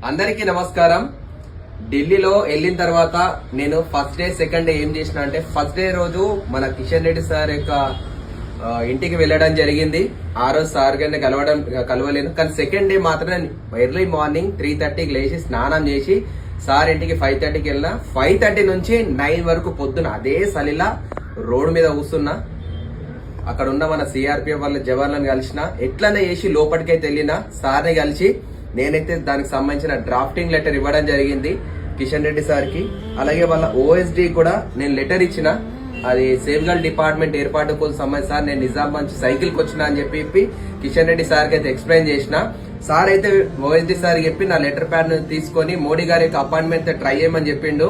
అందరికీ నమస్కారం. ఢిల్లీలో వెళ్ళిన తర్వాత నేను ఫస్ట్ డే సెకండ్ డే ఏం చేసిన అంటే, ఫస్ట్ డే రోజు మన కిషన్ రెడ్డి సార్ యొక్క ఇంటికి వెళ్ళడం జరిగింది. ఆ రోజు సార్ గారిని కలవలేను. కానీ సెకండ్ డే మాత్రం ఎర్లీ మార్నింగ్ 3:30కి లేచి స్నానం చేసి సార్ ఇంటికి 5:30కి వెళ్ళిన. 5:30 నుంచి 9 వరకు పొద్దున అదే సలిలా రోడ్డు మీద కూస్తున్నా. అక్కడ ఉన్న మన సిఆర్పిఎఫ్ వాళ్ళ జవాన్లను కలిసిన, ఎట్లనే చేసి లోపలికైతే వెళ్ళిన. సార్ని కలిసి నేనైతే దానికి సంబంధించిన డ్రాఫ్టింగ్ లెటర్ ఇవ్వడం జరిగింది కిషన్ రెడ్డి సార్కి. అలాగే వాళ్ళ ఓఎస్డి కూడా నేను లెటర్ ఇచ్చిన. అది సేఫ్ గర్ల్ డిపార్ట్మెంట్ ఏర్పాటు కోసం సంబంధించి సార్ నేను నిజామాబాద్ నుంచి సైకిల్కి వచ్చిన అని చెప్పి కిషన్ రెడ్డి సార్కి అయితే ఎక్స్ప్లెయిన్ చేసిన. సార్ అయితే ఓఎస్డి సార్ చెప్పి నా లెటర్ ప్యాడ్ తీసుకొని మోడీ గారి యొక్క అపాయింట్మెంట్ ట్రై చేయమని చెప్పిండు.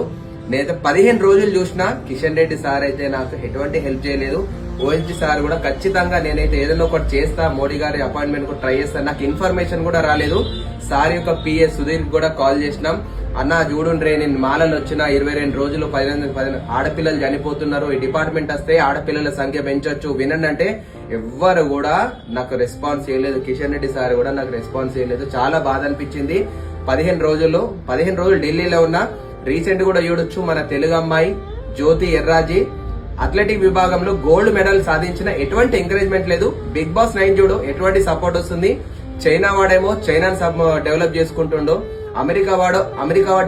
నేనైతే 15 రోజులు చూసిన. కిషన్ రెడ్డి సార్ అయితే నాకు ఎటువంటి హెల్ప్ చేయలేదు. ఓఎస్డి సార్ కూడా ఖచ్చితంగా నేనైతే ఏదైనా ఒకటి చేస్తా, మోడీ గారి అపాయింట్మెంట్ కూడా ట్రై చేస్తాను, నాకు ఇన్ఫర్మేషన్ కూడా రాలేదు. సార్ యొక్క పిఏ సుధీర్ కూడా కాల్ చేసినాం. అన్న చూడుండ్రే, నేను మాలలు వచ్చిన 22 రోజులు 15 ఆడపిల్లలు చనిపోతున్నారు, ఈ డిపార్ట్మెంట్ వస్తే ఆడపిల్లల సంఖ్య పెంచొచ్చు, వినండి అంటే ఎవ్వరు కూడా నాకు రెస్పాన్స్ చేయలేదు. కిషన్ రెడ్డి సార్ కూడా నాకు రెస్పాన్స్ చేయలేదు. చాలా బాధ అనిపించింది. 15 రోజులు ఢిల్లీలో ఉన్న. రీసెంట్ కూడా చూడొచ్చు, మన తెలుగు అమ్మాయి జ్యోతి ఎర్రాజీ అథ్లెటిక్ విభాగంలో గోల్డ్ మెడల్ సాధించిన. ఎటువంటి ఎంకరేజ్మెంట్ లేదు. బిగ్ బాస్ 9 చూడు ఎటువంటి సపోర్ట్ వస్తుంది. చైనా వాడేమో చైనాను డెవలప్ చేసుకుంటుండో, అమెరికా వాడు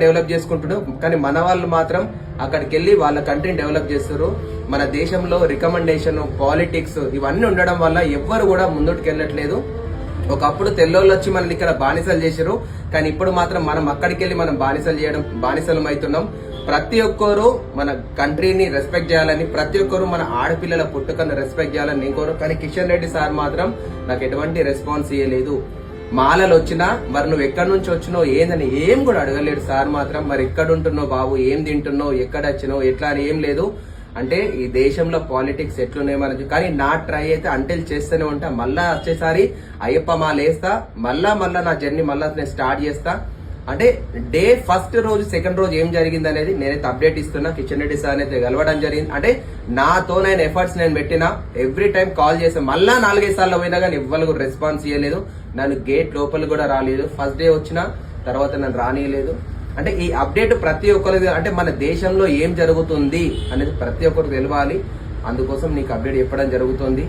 డెవలప్ చేసుకుంటుండో. కానీ మన వాళ్ళు మాత్రం అక్కడికి వెళ్ళి వాళ్ళ కంట్రీని డెవలప్ చేస్తారు. మన దేశంలో రికమెండేషన్, పాలిటిక్స్ ఇవన్నీ ఉండడం వల్ల ఎవ్వరు కూడా ముందుకు వెళ్ళట్లేదు. ఒకప్పుడు తెల్లోళ్ళు వచ్చి మనల్ని ఇక్కడ బానిసలు చేశారు. కానీ ఇప్పుడు మాత్రం మనం అక్కడికి వెళ్ళి మనం బానిసలం అవుతున్నాం. ప్రతి ఒక్కరు మన కంట్రీని రెస్పెక్ట్ చేయాలని, ప్రతి ఒక్కరు మన ఆడపిల్లల పుట్టుకను రెస్పెక్ట్ చేయాలని నేను కోరు. కానీ కిషన్ రెడ్డి సార్ మాత్రం నాకు ఎటువంటి రెస్పాన్స్ ఇవ్వలేదు. మాలలు వచ్చినా మరి నువ్వు ఎక్కడి నుంచి వచ్చినావు ఏందని ఏం కూడా అడగలేడు సార్ మాత్రం. మరి ఎక్కడ ఉంటున్నావు బాబు, ఏం తింటున్నావు, ఎక్కడ వచ్చినావు, ఎట్లా అని ఏం లేదు. అంటే ఈ దేశంలో పాలిటిక్స్ ఎట్లున్నాయమని. కానీ నా ట్రై అయితే అంటెల్ చేస్తూనే ఉంటా. మళ్ళా వచ్చేసారి అయ్యప్ప మాల వేస్తా, మళ్ళా నా జర్నీ మళ్ళా నేను స్టార్ట్ చేస్తా. అంటే డే ఫస్ట్ రోజు సెకండ్ రోజు ఏం జరిగింది అనేది నేనైతే అప్డేట్ ఇస్తున్నా. కిషన్ రెడ్డి సార్ అయితే కలవడం జరిగింది. అంటే నాతో నేను ఎఫర్ట్స్ నేను పెట్టినా. ఎవ్రీ టైం కాల్ చేసా. మళ్ళా 4-5 సార్లు పోయినా కానీ ఎవ్వరు రెస్పాన్స్ ఇవ్వలేదు. నన్ను గేట్ లోపల కూడా రాలేదు. ఫస్ట్ డే వచ్చిన తర్వాత నన్ను రానియలేదు. అంటే ఈ అప్డేట్ ప్రతి ఒక్కరికి, అంటే మన దేశంలో ఏం జరుగుతుంది అనేది ప్రతి ఒక్కరికి తెలవాలి. అందుకోసం నీకు అప్డేట్ చెప్పడం జరుగుతుంది.